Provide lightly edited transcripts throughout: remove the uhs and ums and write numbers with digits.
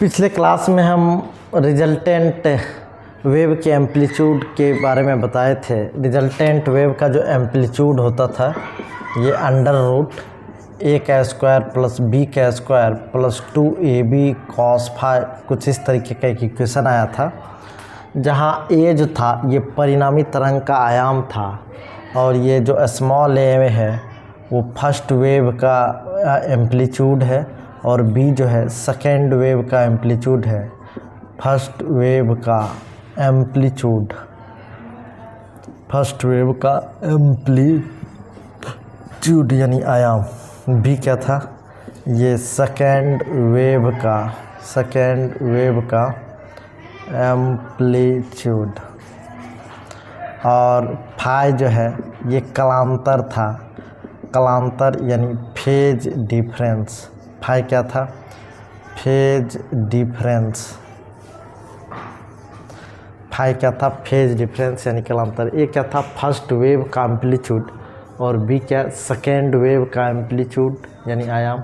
पिछले क्लास में हम रिजल्टेंट वेव के एम्पलीट्यूड के बारे में बताए थे। रिजल्टेंट वेव का जो एम्पलीट्यूड होता था ये अंडर रूट ए का स्क्वायर प्लस बी का square plus 2ab cos phi, कुछ इस तरीके का एक इक्वेशन आया था, जहाँ ए जो था ये परिणामी तरंग का आयाम था और ये जो स्मॉल ए है वो फर्स्ट वेव का एम्पलीट्यूड है और बी जो है सेकेंड वेव का एम्पलीट्यूड है। फर्स्ट वेव का एम्पलीट्यूड, फर्स्ट वेव का एम्पलीट्यूड यानी आयाम। बी क्या था, ये सेकेंड वेव का एम्पलीट्यूड। और फाई जो है ये कलांतर था, कलांतर यानी फेज डिफरेंस। फाई क्या था, फेज डिफरेंस। फाई क्या था, फेज डिफरेंस यानी कलांतर। ए क्या था, फर्स्ट वेव का एम्पलीट्यूड और बी क्या, सेकेंड वेव का एम्पलीट्यूड यानी आयाम।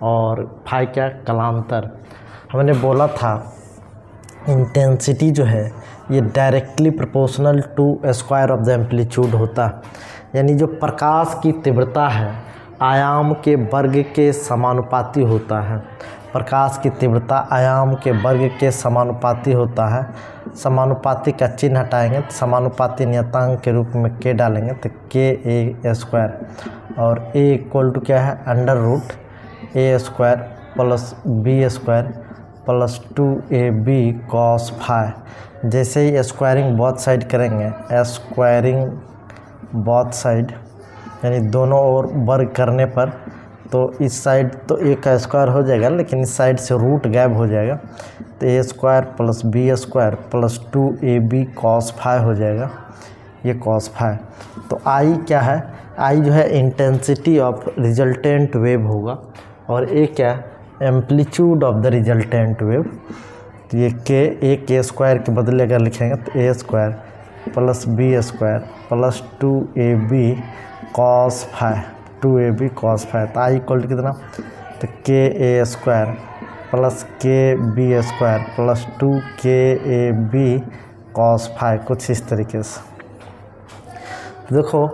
और फाई क्या, कलांतर। हमने बोला था इंटेंसिटी जो है ये directly proportional to square of the amplitude होता, यानी जो प्रकाश की तीव्रता है आयाम के वर्ग के समानुपाती होता है। प्रकाश की तीव्रता आयाम के वर्ग के समानुपाती होता है। समानुपाती का चिन्ह हटाएंगे तो समानुपाती नियतांक के रूप में के डालेंगे तो के ए स्क्वायर। और ए इक्वल टू क्या है, under root a square plus b square plus 2ab cos phi. जैसे ही स्क्वायरिंग बोथ साइड करेंगे, स्क्वायरिंग बोथ साइड यानी दोनों ओर वर्ग करने पर, तो इस साइड तो ए का स्क्वायर हो जाएगा लेकिन इस साइड से रूट गायब हो जाएगा तो a square plus b square plus 2ab cos phi हो जाएगा, ये cos फाई। तो आई क्या है, आई जो है इंटेंसिटी ऑफ रिजल्टेंट वेव होगा और ए क्या, amplitude of the resultant wave. तो ये के स्क्वायर के बदले अगर लिखेंगे तो a square plus b square plus 2ab cos phi, 2ab cos phi. तो आई इक्वल टू कितना, तो k a square plus k b square plus 2kab cos phi, कुछ इस तरीके से। देखो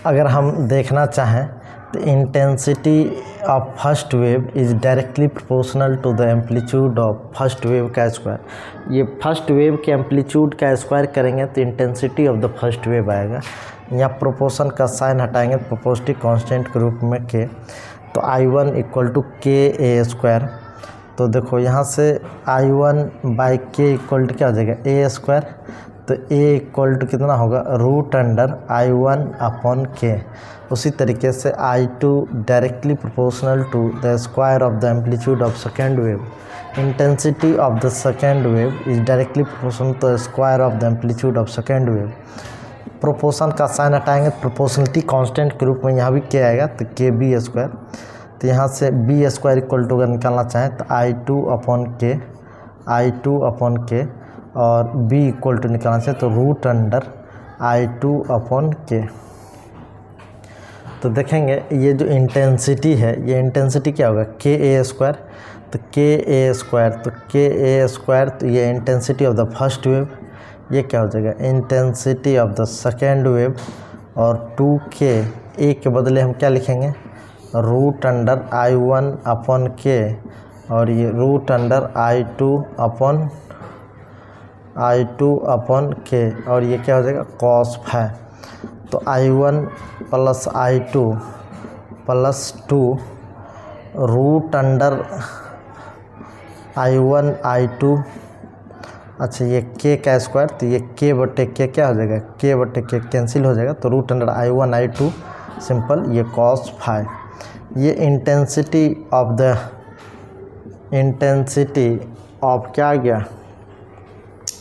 अगर हम देखना चाहें तो intensity of first wave is directly proportional to the amplitude of first wave का स्क्वायर। ये फर्स्ट वेव के एम्पलीट्यूड का स्क्वायर करेंगे तो intensity of the first wave आएगा। यहाँ प्रोपोर्शन का साइन हटाएंगे तो प्रोपोर्शनल कांस्टेंट के रूप में के, तो I1 इक्वल टू के ए स्क्वायर। तो देखो यहाँ से I1 बाई के इक्वल टू क्या हो जाएगा, ए स्क्वायर। तो ए इक्वल टू कितना होगा, रूट अंडर I1 अपॉन के। उसी तरीके से I2 directly proportional to the square of the amplitude of second wave. Intensity of the second wave is directly proportional to the square of the amplitude of second wave. Proportion का sign हटाएंगे तो proportionality constant के रूप में यहाँ भी के आएगा तो के बी स्क्वायर। तो यहाँ से बी स्क्वायर इक्वल टू अगर निकालना चाहें तो I2 अपॉन के और b इक्वल टू निकालना चाहिए तो रूट अंडर I2 अपॉन के। तो देखेंगे ये जो इंटेंसिटी है, ये इंटेंसिटी क्या होगा, के ए स्क्वायर। तो के ए स्क्वायर, तो के ए स्क्वायर, तो ये intensity of the first wave. ये क्या हो जाएगा, intensity of the second wave. और 2k ए के बदले हम क्या लिखेंगे, रूट अंडर I1 अपॉन के और ये रूट अंडर I2 अपॉन के और ये क्या हो जाएगा, cos फाई। तो I1 plus I2 plus 2 root under I1 I2। अच्छा ये के का स्क्वायर, तो ये के बटे के क्या हो जाएगा, के बटे के कैंसिल हो जाएगा तो root under I1 I2 simple, ये cos फाई। ये इंटेंसिटी ऑफ क्या आ गया,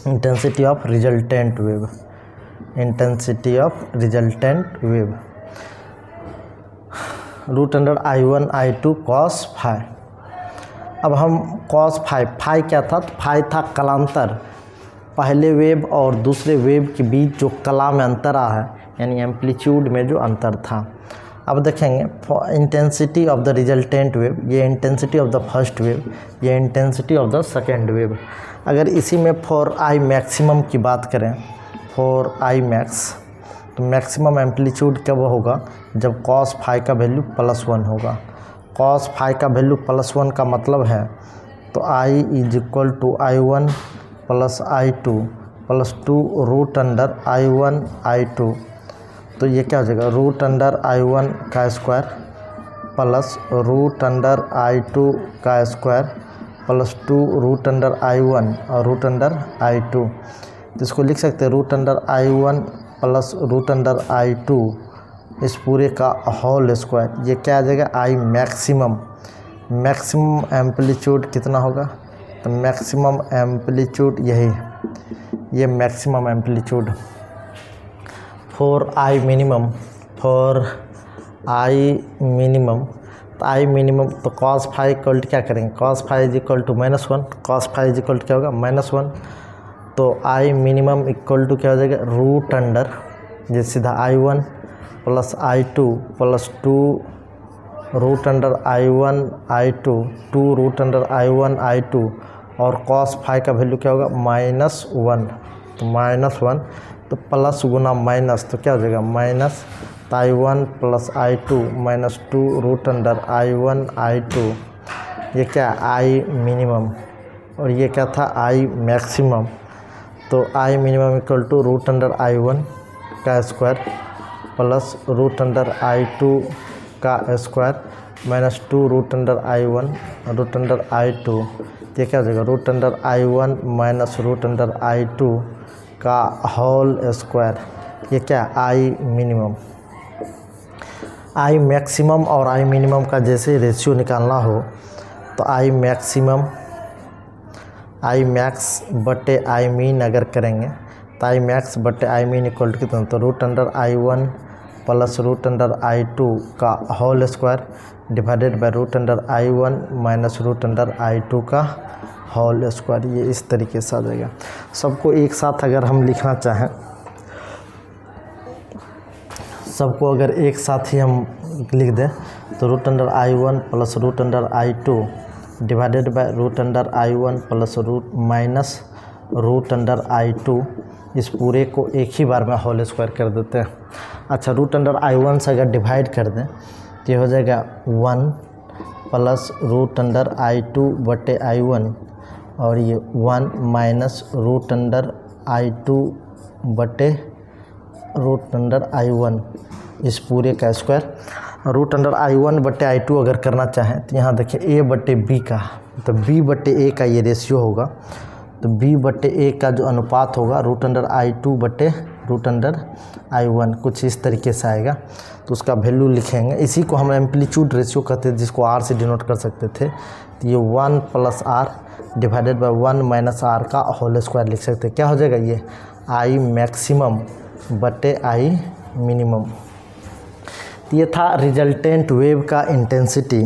intensity of resultant wave. Intensity of resultant wave root under I1 I2 cos phi. अब हम cos फाई क्या था, तो फाई था कलांतर, पहले वेव और दूसरे वेव के बीच जो कला में अंतर आ है यानी एम्पलीट्यूड में जो अंतर था। अब देखेंगे intensity of the resultant wave, ये intensity of the first wave, ये intensity of the second wave. अगर इसी में फॉर आई मैक्सिमम की बात करें, फॉर आई मैक्स, तो मैक्सिमम एम्पलीट्यूड कब होगा, जब कॉस फाई का वैल्यू +1 होगा। कॉस फाई का वैल्यू +1 का मतलब है तो I is equal to I1 + I2 + 2 √I1 I2। तो ये क्या हो जाएगा, √I1 का स्क्वायर प्लस √I2 का स्क्वायर प्लस 2 √I1 और √I2। तो इसको लिख सकते हैं √I1 प्लस √I2 इस पूरे का होल स्क्वायर। ये क्या आ जाएगा, आई मैक्सिमम। मैक्सिमम एम्पलीट्यूड कितना होगा, तो मैक्सिमम एम्पलीट्यूड यही, ये maximum amplitude. For I minimum, for I minimum, तो आई मिनिमम तो कॉस फाई इक्वल टू क्या करेंगे, cos phi is equal to -1, cos phi is equal to क्या होगा -1। तो आई मिनिमम इक्वल टू क्या हो जाएगा, रूट अंडर, ये सीधा I1 + I2 + 2 √I1 I2, 2 √I1 I2 और कॉस फाई का वैल्यू क्या होगा, -1। तो -1 तो प्लस गुना माइनस तो क्या हो जाएगा, minus I1 + I2 - 2 √I1 I2। ये क्या आई मिनिमम और ये क्या था, आई मैक्सिमम। तो I minimum equal to √I1 का स्क्वायर प्लस √I2 का स्क्वायर -2 √I1 √I2। ये क्या हो जाएगा, √I1 - √I2 का होल स्क्वायर। ये क्या, आई मिनिमम। आई मैक्सिमम और आई मिनिमम का जैसे रेशियो निकालना हो तो आई मैक्सिमम, आई मैक्स बटे आई मीन अगर करेंगे तो आई मैक्स बटे आई मीन इक्वल टू कितना, तो √I1 प्लस √I2 का whole square divided by √I1 minus √I2 का होल स्क्वायर। ये इस तरीके से आ जाएगा। सबको एक साथ अगर हम लिखना चाहें, सबको अगर एक साथ ही हम लिख दें तो √I1 plus √I2 divided by √I1 plus minus √I2, इस पूरे को एक ही बार में होल स्क्वायर कर देते हैं। अच्छा, √I1 से अगर डिवाइड कर दें तो ये हो जाएगा 1 प्लस √I2 बटे I1 और ये 1 माइनस √I2 बटे √I1, इस पूरे का स्क्वायर। √I1 बटे I2 अगर करना चाहें तो यहाँ देखिए A बटे B का, तो B बटे A का ये रेशियो होगा, तो B बटे A का जो अनुपात होगा √I2 बटे √I1 कुछ इस तरीके से आएगा। तो उसका वैल्यू लिखेंगे, इसी को हम एम्पलीट्यूड रेशियो कहते हैं, जिसको R से डिनोट कर सकते थे। तो ये 1 plus R divided by 1 minus R का होल स्क्वायर लिख सकते हैं। क्या हो जाएगा, ये आई मैक्सिमम बटे आई मिनिमम। ये था रिजल्टेंट वेव का इंटेंसिटी,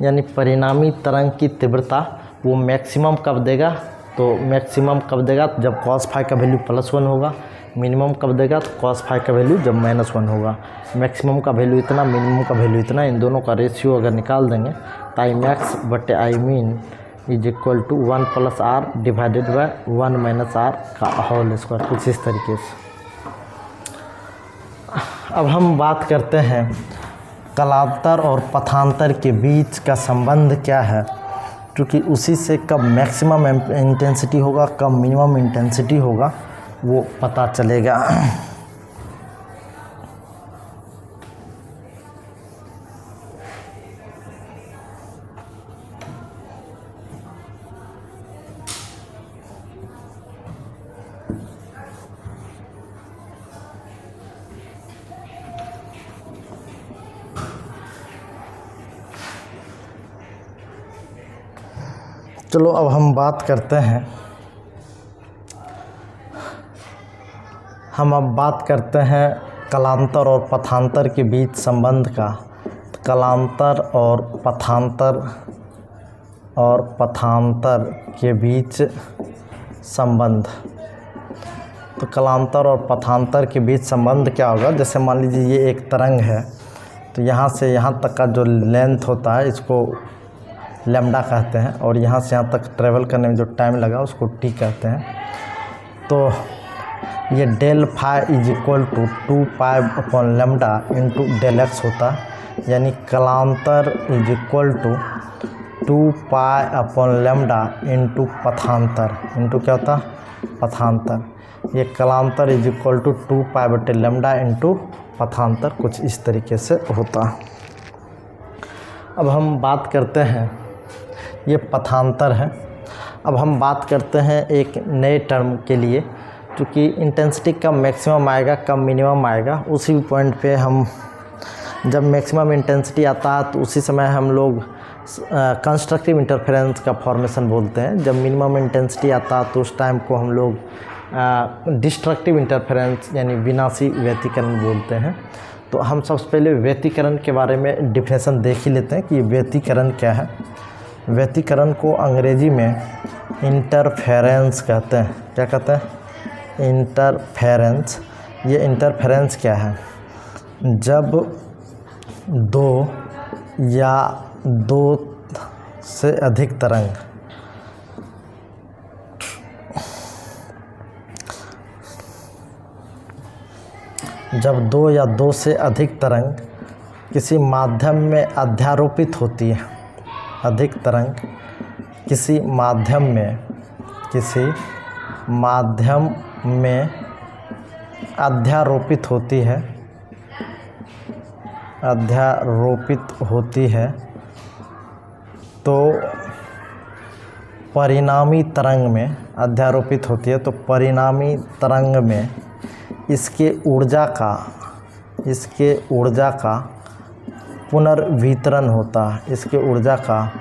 यानी परिणामी तरंग की तीव्रता। वो मैक्सिमम कब देगा, तो मैक्सिमम कब देगा जब कॉस फाई का वैल्यू +1 होगा। मिनिमम कब देगा, तो कॉस फाई का वैल्यू जब -1 होगा। मैक्सिमम का वैल्यू इतना, मिनिमम का वैल्यू इतना, इन दोनों का रेशियो अगर निकाल देंगे तो आई मैक्स बटे I min is equal to 1 plus R divided by 1 minus R का होल स्क्वायर, कुछ इस तरीके से। अब हम बात करते हैं कलांतर और पथांतर के बीच का संबंध क्या है, क्योंकि उसी से कब मैक्सिमम इंटेंसिटी होगा, कब मिनिमम इंटेंसिटी होगा, वो पता चलेगा। चलो अब हम बात करते हैं, कलांतर और पथांतर के बीच संबंध का। कलांतर और पथांतर के बीच संबंध। तो कलांतर और पथांतर के बीच संबंध क्या होगा, जैसे मान लीजिए ये एक तरंग है तो यहाँ से यहाँ तक का जो लेंथ होता है इसको लैम्डा कहते हैं, और यहाँ से यहाँ तक ट्रेवल करने में जो टाइम लगा उसको टी कहते हैं। तो ये del phi is equal to 2 pi upon lambda into del x होता है, यानी कलांतर is equal to 2 pi upon lambda into पथांतर, इंटू क्या होता पथांतर। ये कलांतर इज इक्वल टू 2 पाई बटे लैम्डा इंटू पथांतर, कुछ इस तरीके से होता। अब हम बात करते हैं, ये पथांतर है। अब हम बात करते हैं एक नए टर्म के लिए, क्योंकि इंटेंसिटी कब मैक्सिमम आएगा कब मिनिमम आएगा, उसी पॉइंट पे हम, जब मैक्सिमम इंटेंसिटी आता है तो उसी समय हम लोग कंस्ट्रक्टिव इंटरफेरेंस का फॉर्मेशन बोलते हैं। जब मिनिमम इंटेंसिटी आता है तो उस टाइम को हम लोग डिस्ट्रक्टिव इंटरफेरेंस यानी विनाशी व्यतिकरण बोलते हैं। तो हम सबसे पहले व्यतिकरण के बारे में डिफिनेशन देख ही लेते हैं कि व्यतिकरण क्या है। व्यतिकरण को अंग्रेजी में इंटरफेरेंस कहते हैं। क्या कहते हैं? इंटरफेरेंस। ये इंटरफेरेंस क्या है? जब दो या दो से अधिक तरंग किसी माध्यम में अध्यारोपित होती है, अधिक तरंग किसी माध्यम में अध्यारोपित होती है तो परिणामी तरंग में अध्यारोपित होती है, तो परिणामी तरंग में इसके ऊर्जा का पुनर्वितरण होता है। इसके ऊर्जा का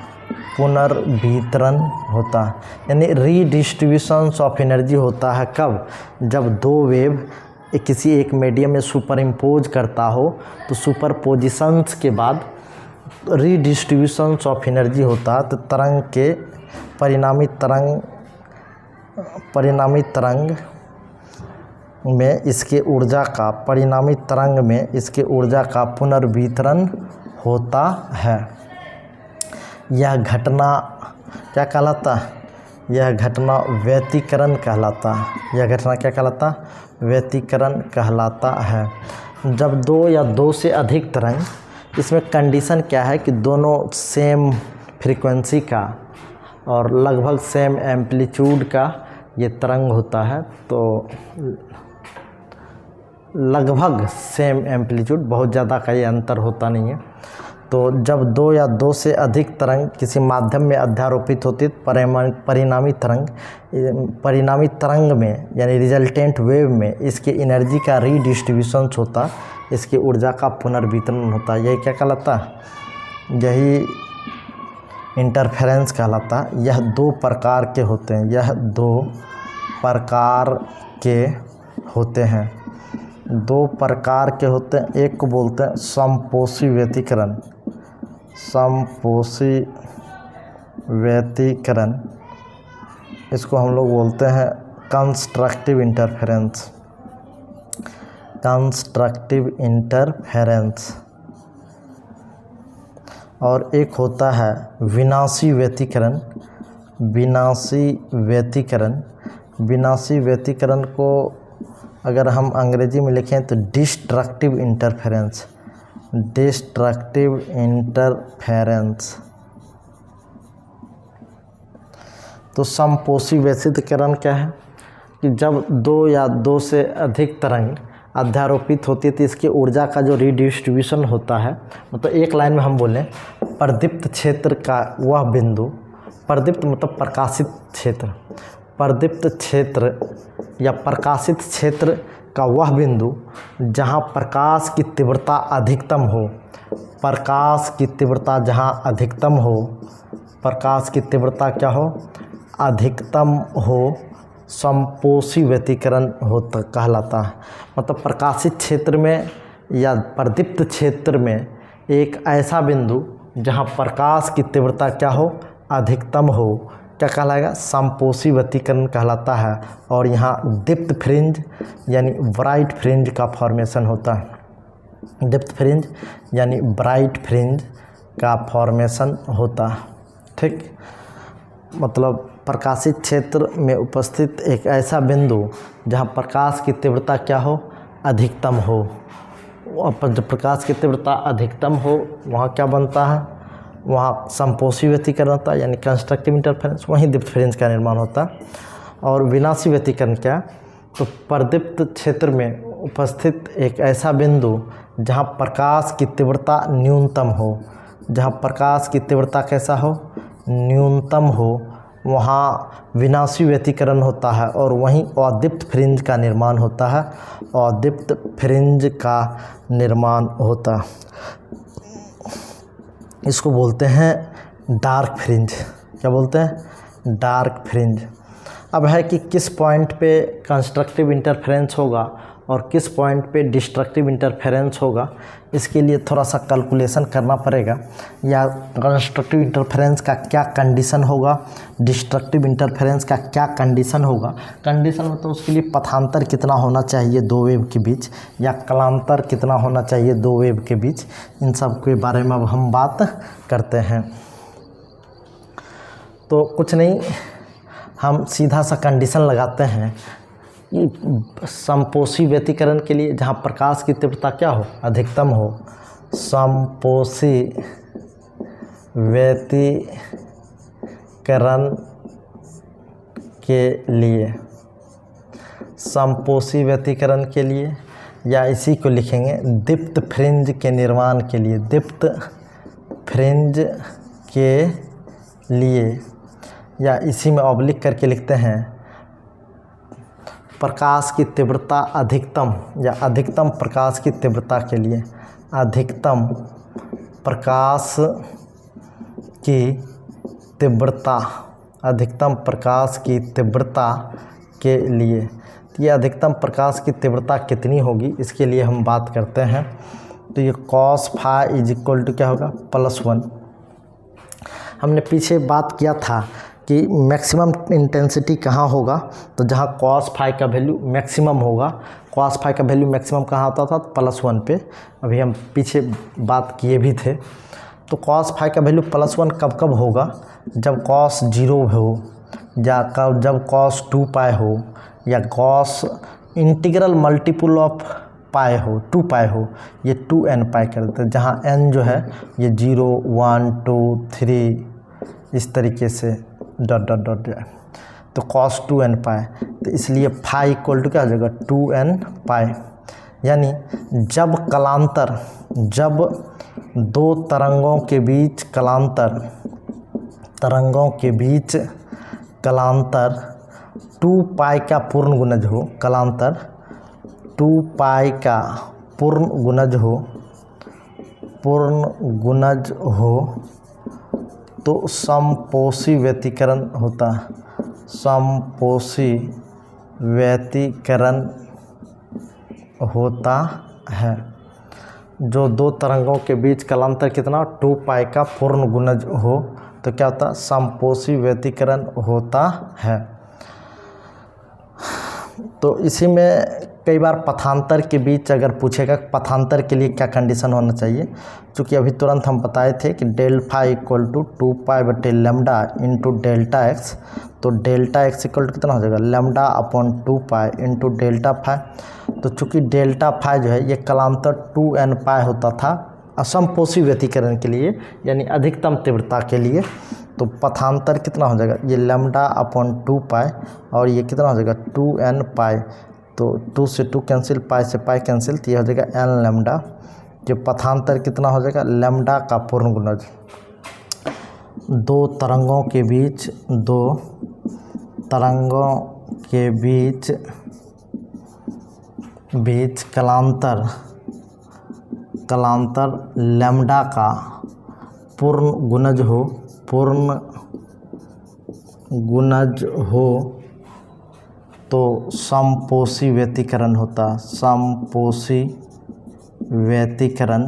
पुनर्वितरण होता है, यानी रीडिस्ट्रीब्यूशंस ऑफ एनर्जी होता है। कब? जब दो वेव किसी एक मीडियम में सुपर इम्पोज करता हो, तो सुपरपोजिशंस के बाद रीडिस्ट्रीब्यूशंस ऑफ एनर्जी होता है। तो तरंग के परिणामी तरंग में इसके ऊर्जा का पुनर्वितरण होता है। यह घटना क्या कहलाता है? यह घटना व्यतिकरण कहलाता है। यह घटना क्या कहलाता? व्यतिकरण कहलाता है। जब दो या दो से अधिक तरंग, इसमें कंडीशन क्या है कि दोनों सेम फ्रीक्वेंसी का और लगभग सेम एम्पलीट्यूड का ये तरंग होता है। तो लगभग सेम एम्पलीट्यूड, बहुत ज़्यादा का ये अंतर होता नहीं है। तो जब दो या दो से अधिक तरंग किसी माध्यम में अध्यारोपित होती है, परिणामी तरंग में यानी रिजल्टेंट वेव में इसके एनर्जी का रीडिस्ट्रीब्यूशन होता, इसकी ऊर्जा का पुनर्वितरण होता। यही क्या कहलाता? यही इंटरफेरेंस कहलाता। यह दो प्रकार के होते हैं। दो प्रकार के होते हैं। एक को बोलते हैं समपोषी व्यतिकरण। इसको हम लोग बोलते हैं कंस्ट्रक्टिव इंटरफेरेंस। और एक होता है विनाशी व्यतिकरण को अगर हम अंग्रेजी में लिखें तो डिस्ट्रक्टिव इंटरफेरेंस। तो समपोषी व्यतिकरण क्या है कि जब दो या दो से अधिक तरंग अध्यारोपित होती है तो इसकी ऊर्जा का जो रीडिस्ट्रीब्यूशन होता है, मतलब एक लाइन में हम बोलें प्रदीप्त क्षेत्र का वह बिंदु, प्रदीप्त मतलब प्रकाशित क्षेत्र, प्रदीप्त क्षेत्र या प्रकाशित क्षेत्र का वह बिंदु जहाँ प्रकाश की तीव्रता अधिकतम हो, प्रकाश की तीव्रता जहाँ अधिकतम हो, प्रकाश की तीव्रता क्या हो? अधिकतम हो, समपोषी व्यतिकरण होता कहलाता है। मतलब प्रकाशित क्षेत्र में या प्रदीप्त क्षेत्र में एक ऐसा बिंदु जहाँ प्रकाश की तीव्रता क्या हो? अधिकतम हो, क्या कहलाएगा? समपोषी व्यतिकरण कहलाता है। और यहाँ दीप्त फ्रिंज यानी ब्राइट फ्रिंज का फॉर्मेशन होता है। डेप्थ फ्रिंज यानी ब्राइट फ्रिंज का फॉर्मेशन होता। ठीक, मतलब प्रकाशित क्षेत्र में उपस्थित एक ऐसा बिंदु जहाँ प्रकाश की तीव्रता क्या हो, अधिकतम हो। जब प्रकाश की तीव्रता अधिकतम हो वहाँ क्या बनता है, वहाँ समपोषी व्यतिकरण होता है यानी कंस्ट्रक्टिव इंटरफेरेंस, वहीं दीप्त फ्रिंज का निर्माण होता है। और विनाशी व्यतिकरण क्या, तो प्रदीप्त क्षेत्र में उपस्थित एक ऐसा बिंदु जहाँ प्रकाश की तीव्रता न्यूनतम हो, जहाँ प्रकाश की तीव्रता कैसा हो, न्यूनतम हो, वहाँ विनाशी व्यतिकरण होता है और वहीं अदीप्त फ्रिंज का निर्माण होता है। अदीप्त फ्रिंज का निर्माण होता, इसको बोलते हैं डार्क फ्रिंज। क्या बोलते हैं, डार्क फ्रिंज। अब है कि किस पॉइंट पे कंस्ट्रक्टिव इंटरफेरेंस होगा और किस पॉइंट पे डिस्ट्रक्टिव इंटरफेरेंस होगा, इसके लिए थोड़ा सा कैलकुलेशन करना पड़ेगा। या कंस्ट्रक्टिव इंटरफेरेंस का क्या कंडीशन होगा, डिस्ट्रक्टिव इंटरफेरेंस का क्या कंडीशन होगा। कंडीशन में तो उसके लिए पथांतर कितना होना चाहिए दो वेव के बीच, या कलांतर कितना होना चाहिए दो वेव के बीच, इन सब के बारे में अब हम बात करते हैं। तो कुछ नहीं, हम सीधा सा कंडीशन लगाते हैं। समपोषी व्यतिकरण के लिए जहाँ प्रकाश की तीव्रता क्या हो, अधिकतम हो, समपोषी व्यतिकरण के लिए, समपोषी व्यतिकरण के लिए, या इसी को लिखेंगे दीप्त फ्रिंज के निर्माण के लिए, दीप्त फ्रिंज के लिए, या इसी में ऑब्लिक करके लिखते हैं प्रकाश की तीव्रता अधिकतम, या अधिकतम प्रकाश की तीव्रता के लिए, अधिकतम प्रकाश की तीव्रता, अधिकतम प्रकाश की तीव्रता के लिए। ये अधिकतम प्रकाश की तीव्रता कितनी होगी, इसके लिए हम बात करते हैं। तो ये cos phi is equal to क्या होगा, +1। हमने पीछे बात किया था कि मैक्सिमम इंटेंसिटी कहाँ होगा, तो जहाँ cos फाई का वैल्यू मैक्सिमम होगा। cos फाई का वैल्यू मैक्सिमम कहाँ होता था, +1 पे। अभी हम पीछे बात किए भी थे। तो cos फाई का वैल्यू +1 कब कब होगा, जब cos 0 हो, या जब cos 2 पाई हो, या cos इंटीग्रल मल्टीपल ऑफ पाई हो, 2 पाई हो, ये 2n पाई कर देते हैं, जहाँ n जो है ये 0 1 2 3 इस तरीके से डॉट डॉट डॉट जाए, तो cos 2n पाई। तो इसलिए फाई इक्वल टू क्या हो जाएगा, 2n पाई। यानी जब कलांतर, जब दो तरंगों के बीच कलांतर, तरंगों के बीच कलांतर 2 पाई का पूर्ण गुणज हो, कलांतर 2 पाई का पूर्ण गुणज हो, पूर्ण गुणज हो, तो समपोषी व्यतिकरण होता, समपोषी व्यतिकरण होता है। जो दो तरंगों के बीच कलांतर कितना, 2 पाई का पूर्ण गुणज हो, तो क्या होता, समपोषी व्यतिकरण होता है। तो इसी में कई बार पथांतर के बीच अगर पूछेगा, पथांतर के लिए क्या कंडीशन होना चाहिए, चूँकि अभी तुरंत हम बताए थे कि del phi equal to 2 pi बटे लैम्डा इंटू डेल्टा एक्स। तो डेल्टा एक्स इक्वल टू कितना हो जाएगा, lambda upon 2 pi into delta phi. तो चूँकि डेल्टा फाई जो है ये कलांतर 2n पाई होता था असमपोषी व्यतिकरण के लिए, यानी अधिकतम तीव्रता के लिए। तो पथांतर कितना हो जाएगा, ये लैम्डा अपॉन 2 पाई और ये कितना हो जाएगा 2n पाई। तो 2 से 2 कैंसिल, पाई से पाई कैंसिल, तो ये हो जाएगा n लैम्डा। जो पथांतर कितना हो जाएगा, लैम्डा का पूर्ण गुणज। दो तरंगों के बीच, दो तरंगों के बीच कलांतर, कलांतर लैम्डा का पूर्ण गुणज हो, पूर्ण गुणज हो, तो समपोषी व्यतिकरण होता, समपोषी व्यतिकरण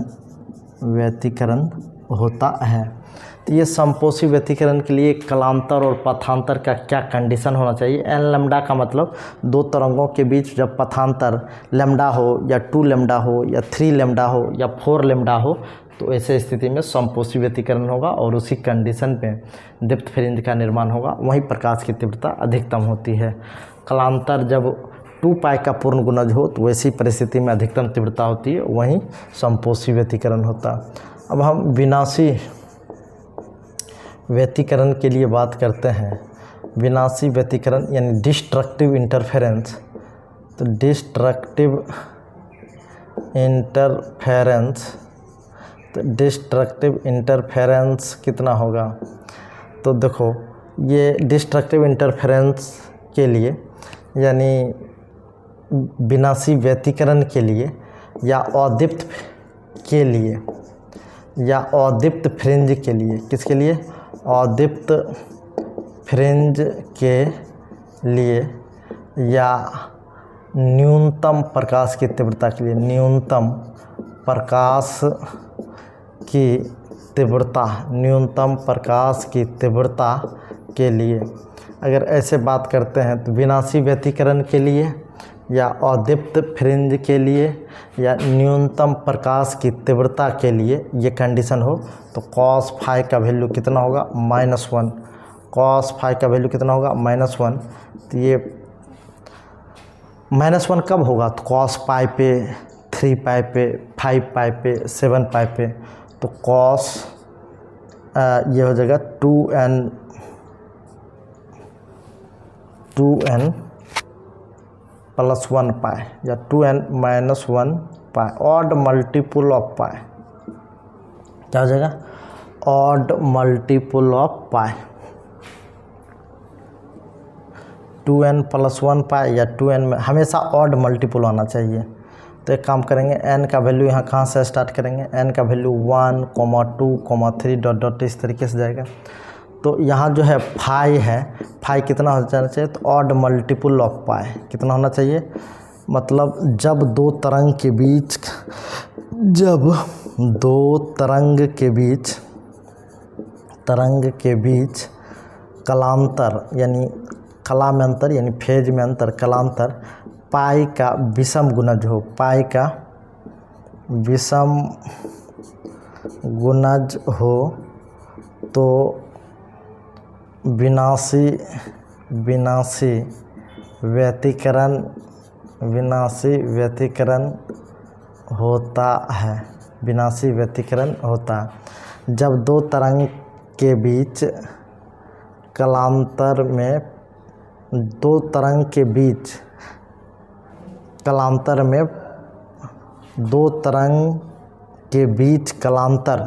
होता है। तो ये संपोषी व्यतिकरण के लिए कलांतर और पथांतर का क्या कंडीशन होना चाहिए। एन लैम्डा का मतलब दो तरंगों के बीच जब पथांतर लैम्डा हो या 2 लैम्डा हो या 3 लैम्डा हो या 4 लैम्डा हो तो ऐसे स्थिति में संपोषी व्यतिकरण होगा और उसी कंडीशन पे दीप्त फ्रिंज का निर्माण होगा, वहीं प्रकाश की तीव्रता अधिकतम होती है। कलांतर जब 2 पाई का पूर्ण गुणज हो तो वैसी परिस्थिति में अधिकतम तीव्रता होती है, वहीं संपोषी व्यतिकरण होता। अब हम विनाशी व्यतिकरण के लिए बात करते हैं। विनाशी व्यतिकरण यानी डिस्ट्रक्टिव इंटरफेरेंस। तो डिस्ट्रक्टिव इंटरफेरेंस कितना होगा। तो देखो ये डिस्ट्रक्टिव इंटरफेरेंस के लिए यानी विनाशी व्यतिकरण के लिए या अदीप्त के लिए या अदीप्त फ्रिंज के लिए, किसके लिए, अदीप्त फ्रिंज के लिए या न्यूनतम प्रकाश की तीव्रता के लिए, न्यूनतम प्रकाश की तीव्रता के लिए अगर ऐसे बात करते हैं तो विनाशी व्यतिकरण के लिए या अदीप्त फ्रिंज के लिए या न्यूनतम प्रकाश की तीव्रता के लिए ये कंडीशन हो तो cos फाई का वैल्यू कितना होगा, -1। cos फाई का वैल्यू कितना होगा, -1। तो ये -1 कब होगा, तो cos पाई पे, 3 पाई पे, 5 पाई पे, 7 पाई पे। तो cos ये हो जाएगा 2n + 1 पाई या 2n - 1 pi, odd multiple of pi. क्या हो जाएगा, odd multiple of pi, 2n + 1 pi या 2n में हमेशा ऑड मल्टीपल आना चाहिए। तो एक काम करेंगे, n का वैल्यू यहाँ कहाँ से स्टार्ट करेंगे, n का वैल्यू 1, 2, 3 ... इस तरीके से जाएगा। तो यहाँ जो है फाई है, फाई कितना हो जाना चाहिए, तो ऑड मल्टीपल ऑफ पाई कितना होना चाहिए, मतलब जब दो तरंग के बीच कलांतर यानी कला में अंतर यानी फेज में अंतर, कलांतर पाई का विषम गुणज हो, पाई का विषम गुणज हो तो विनाशी व्यतिकरण होता है। विनाशी व्यतिकरण होता है जब दो तरंग के बीच कलांतर में कलांतर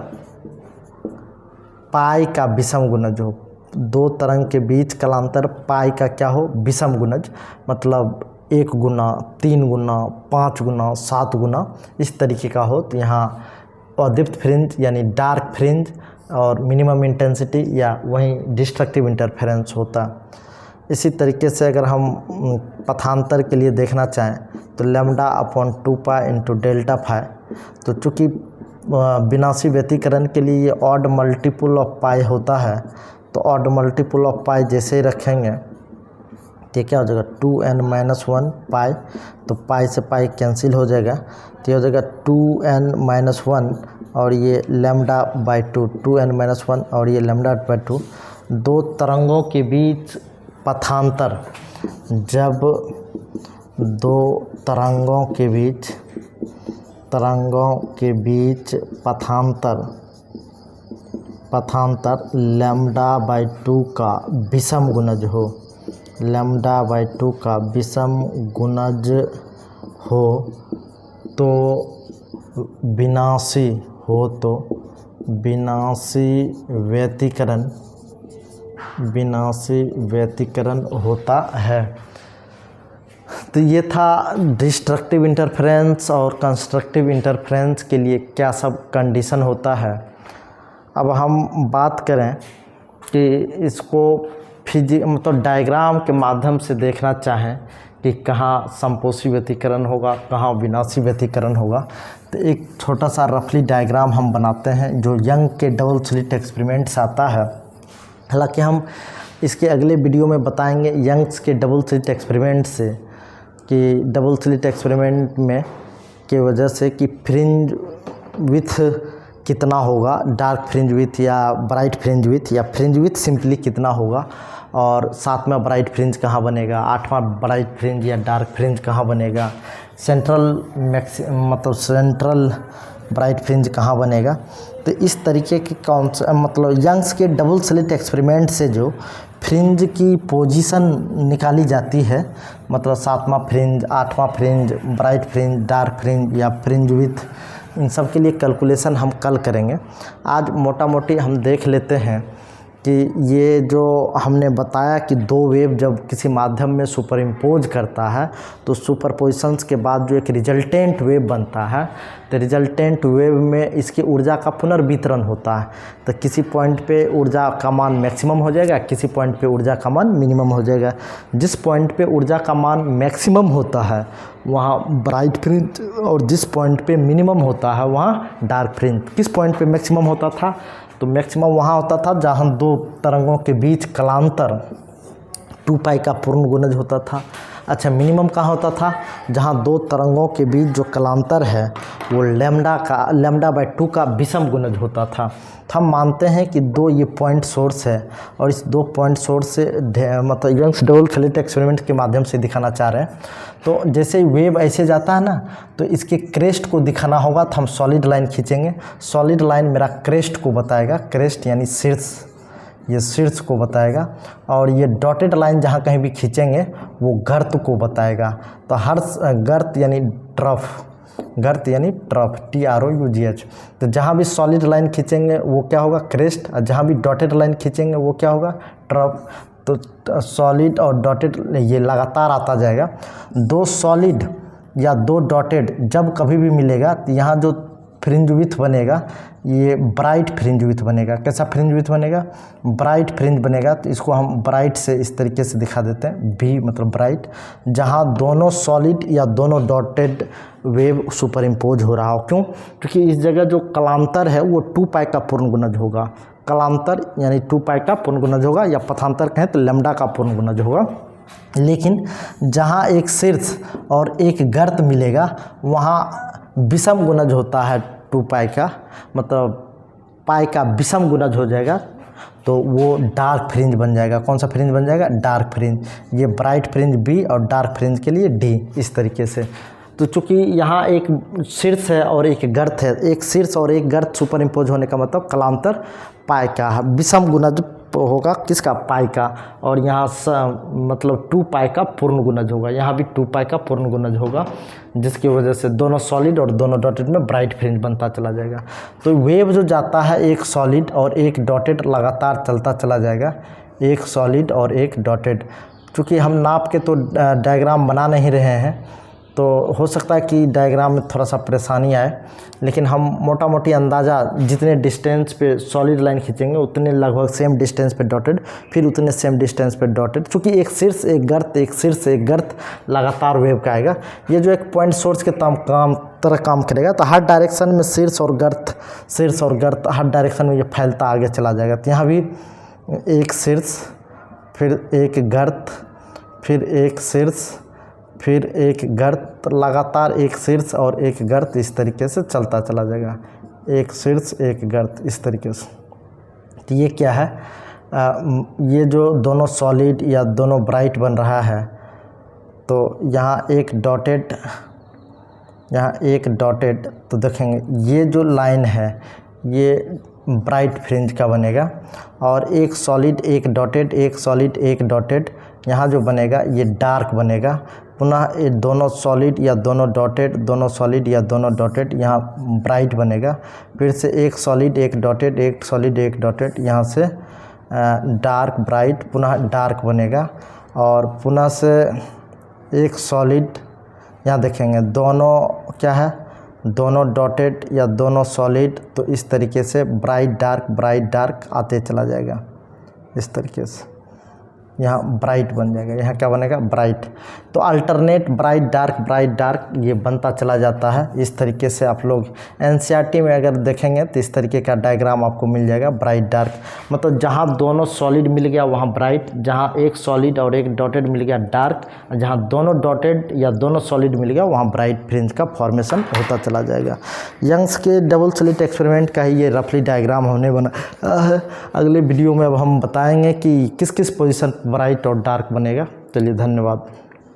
पाई का विषम गुणज हो, दो तरंग के बीच कलांतर पाई का क्या हो, विषम गुणज, मतलब 1 गुना, 3 गुना, 5 गुना, 7 गुना इस तरीके का हो। तो यहाँ अदीप्त फ्रिंज यानी डार्क फ्रिंज और मिनिमम इंटेंसिटी या वहीं डिस्ट्रक्टिव इंटरफेरेंस होता। इसी तरीके से अगर हम पथांतर के लिए देखना चाहें तो λ/2 पाई × डेल्टा फाई। तो चूँकि विनाशी व्यतिकरण के लिए ये ऑड मल्टीपल ऑफ पाई होता है, तो ऑड मल्टीपल ऑफ पाई जैसे ही रखेंगे तो क्या हो जाएगा, 2n - 1 पाई, तो पाई से पाई कैंसिल हो जाएगा, तो हो जाएगा 2n - 1 और ये λ/2, 2n - 1 और ये λ/2। दो तरंगों के बीच पथांतर, जब दो तरंगों के बीच पथांतर λ/2 का विषम गुणज हो, λ/2 का विषम गुणज हो तो विनाशी व्यतिकरण होता है। तो ये था डिस्ट्रक्टिव इंटरफेरेंस और कंस्ट्रक्टिव इंटरफेरेंस के लिए क्या सब कंडीशन होता है। अब हम बात करें कि इसको मतलब डायग्राम के माध्यम से देखना चाहें कि कहाँ संपोषी व्यतिकरण होगा, कहाँ विनाशी व्यतिकरण होगा, तो एक छोटा सा रफली डायग्राम हम बनाते हैं जो यंग के डबल स्लिट एक्सपेरिमेंट से आता है। हालांकि हम इसके अगले वीडियो में बताएंगे यंग्स के डबल स्लिट एक्सपेरिमेंट से कि डबल स्लिट एक्सपेरिमेंट में के वजह से कि फ्रिंज विथ कितना होगा, डार्क फ्रिंज विथ या ब्राइट फ्रिंज विथ, या फ्रिंज विथ सिंपली कितना होगा, और सातवां ब्राइट फ्रिंज कहाँ बनेगा, आठवां ब्राइट फ्रिंज या डार्क फ्रिंज कहाँ बनेगा, सेंट्रल ब्राइट फ्रिंज कहाँ बनेगा। तो इस तरीके के यंग्स के डबल स्लिट एक्सपेरिमेंट से जो फ्रिंज की पोजीशन निकाली जाती है, मतलब सातवां फ्रिंज, आठवां fringe, bright fringe, dark fringe या फ्रिंज विथ, इन सब के लिए कैलकुलेशन हम कल करेंगे। आज मोटा मोटी हम देख लेते हैं कि ये जो हमने बताया कि दो वेव जब किसी माध्यम में सुपर इम्पोज करता है तो सुपरपोजिशंस के बाद जो एक रिजल्टेंट वेव बनता है, तो रिजल्टेंट वेव में इसकी ऊर्जा का पुनर्वितरण होता है। तो किसी पॉइंट पे ऊर्जा का मान मैक्सिमम हो जाएगा, किसी पॉइंट पे ऊर्जा का मान मिनिमम हो जाएगा। जिस पॉइंट पे ऊर्जा का मान मैक्सिमम होता है वहाँ ब्राइट फ्रिंज, और जिस पॉइंट पे मिनिमम होता है वहाँ डार्क फ्रिंज। किस पॉइंट पे मैक्सिमम होता था, तो मैक्सिमम वहाँ होता था जहाँ दो तरंगों के बीच कलांतर 2 पाई का पूर्ण गुणज होता था। अच्छा, मिनिमम कहाँ होता था, जहाँ दो तरंगों के बीच जो कलांतर है वो λ/2 का विषम गुणज होता था। तो हम मानते हैं कि दो ये पॉइंट सोर्स है और इस दो पॉइंट सोर्स से मतलब यंग्स डबल स्लिट एक्सपेरिमेंट के माध्यम से दिखाना चाह रहे हैं। तो जैसे वेव ऐसे जाता है ना, तो इसके क्रेस्ट को दिखाना होगा, तो हम सॉलिड लाइन खींचेंगे। सॉलिड लाइन मेरा क्रेस्ट को बताएगा, क्रेस्ट यानी शीर्ष, ये शीर्ष को बताएगा, और ये डॉटेड लाइन जहाँ कहीं भी खींचेंगे वो गर्त को बताएगा। तो हर गर्त यानी ट्रफ, गर्त यानी ट्रफ, TROUGH। तो जहाँ भी सॉलिड लाइन खींचेंगे वो क्या होगा, क्रेस्ट, और जहाँ भी डॉटेड लाइन खींचेंगे वो क्या होगा, ट्रफ। तो सॉलिड और डॉटेड ये लगातार आता जाएगा। दो सॉलिड या दो डॉटेड जब कभी भी मिलेगा तो यहाँ जो फ्रिंज विथ बनेगा ये ब्राइट फ्रिंज विथ बनेगा। कैसा फ्रिंज विथ बनेगा, ब्राइट फ्रिंज बनेगा। तो इसको हम ब्राइट से इस तरीके से दिखा देते हैं, B मतलब ब्राइट, जहाँ दोनों सॉलिड या दोनों डॉटेड वेव सुपर इम्पोज हो रहा हो। क्यों, क्योंकि इस जगह जो कलांतर है वो 2 पाई का पूर्ण गुणज होगा। कलांतर यानी 2 पाई का पूर्ण गुणज होगा, या पथांतर कहें तो लैम्डा का पूर्ण गुणज होगा। लेकिन जहाँ एक शीर्ष और एक गर्त मिलेगा वहाँ विषम गुणज होता है 2 पाई का, मतलब पाई का विषम गुणज हो जाएगा, तो वो डार्क फ्रिंज बन जाएगा। कौन सा फ्रिंज बन जाएगा, डार्क फ्रिंज। ये ब्राइट फ्रिंज B और डार्क फ्रिंज के लिए D, इस तरीके से। तो चूँकि यहाँ एक शीर्ष है और एक गर्त है, एक शीर्ष और एक गर्त सुपर इम्पोज होने का मतलब कलांतर पाई का विषम गुणज होगा, किसका, पाई का, और यहाँ मतलब 2 पाई का पूर्ण गुणज होगा। यहाँ भी 2 पाई का पूर्ण गुणज होगा, जिसकी वजह से दोनों सॉलिड और दोनों डॉटेड में ब्राइट फ्रिंज बनता चला जाएगा। तो वेव जो जाता है एक सॉलिड और एक डॉटेड लगातार चलता चला जाएगा, एक सॉलिड और एक डॉटेड। चूँकि हम नाप के तो डायग्राम बना नहीं रहे हैं, तो हो सकता है कि डायग्राम में थोड़ा सा परेशानी आए, लेकिन हम मोटा मोटी अंदाज़ा जितने डिस्टेंस पे सॉलिड लाइन खींचेंगे उतने लगभग सेम डिस्टेंस पे डॉटेड, फिर उतने सेम डिस्टेंस पे डॉटेड। चूँकि एक शीर्ष एक गर्त, एक शीर्ष एक गर्त लगातार वेव का आएगा। ये जो एक पॉइंट सोर्स के तरह काम करेगा, तो हर डायरेक्शन में शीर्ष और गर्त हर डायरेक्शन में ये फैलता आगे चला जाएगा। तो यहाँ भी एक शीर्ष, फिर एक गर्त, फिर एक शीर्ष, फिर एक गर्त, लगातार एक शीर्ष और एक गर्त, इस तरीके से चलता चला जाएगा, एक शीर्ष एक गर्त, इस तरीके से। तो ये क्या है, ये जो दोनों सॉलिड या दोनों ब्राइट बन रहा है, तो यहाँ एक डॉटेड, यहाँ एक डॉटेड, तो देखेंगे ये जो लाइन है ये ब्राइट फ्रिंज का बनेगा, और एक सॉलिड एक डॉटेड, एक सॉलिड एक डॉटेड, यहाँ जो बनेगा ये डार्क बनेगा। पुनः ये दोनों सॉलिड या दोनों डॉटेड, दोनों सॉलिड या दोनों डॉटेड, यहाँ ब्राइट बनेगा। फिर से एक सॉलिड एक डॉटेड, एक सॉलिड एक डॉटेड, यहाँ से डार्क ब्राइट, पुनः डार्क बनेगा, और पुनः से एक सॉलिड, यहाँ देखेंगे दोनों क्या है, दोनों डॉटेड या दोनों सॉलिड, तो इस तरीके से ब्राइट डार्क आते चला जाएगा, इस तरीके से। यहाँ ब्राइट बन जाएगा, यहाँ क्या बनेगा ब्राइट। तो अल्टरनेट ब्राइट डार्क ये बनता चला जाता है। इस तरीके से आप लोग एनसीईआरटी में अगर देखेंगे तो इस तरीके का डायग्राम आपको मिल जाएगा। ब्राइट डार्क मतलब जहाँ दोनों सॉलिड मिल गया वहाँ ब्राइट, जहाँ एक सॉलिड और एक डॉटेड मिल गया डार्क, जहाँ दोनों डॉटेड या दोनों सॉलिड मिल गया वहाँ ब्राइट फ्रिंज का फॉर्मेशन होता चला जाएगा। यंग्स के डबल स्लिट एक्सपेरिमेंट का ही ये रफली डायग्राम हमने बना है। अगले वीडियो में अब हम बताएंगे कि किस किस पोजीशन ब्राइट और डार्क बनेगा। चलिए धन्यवाद।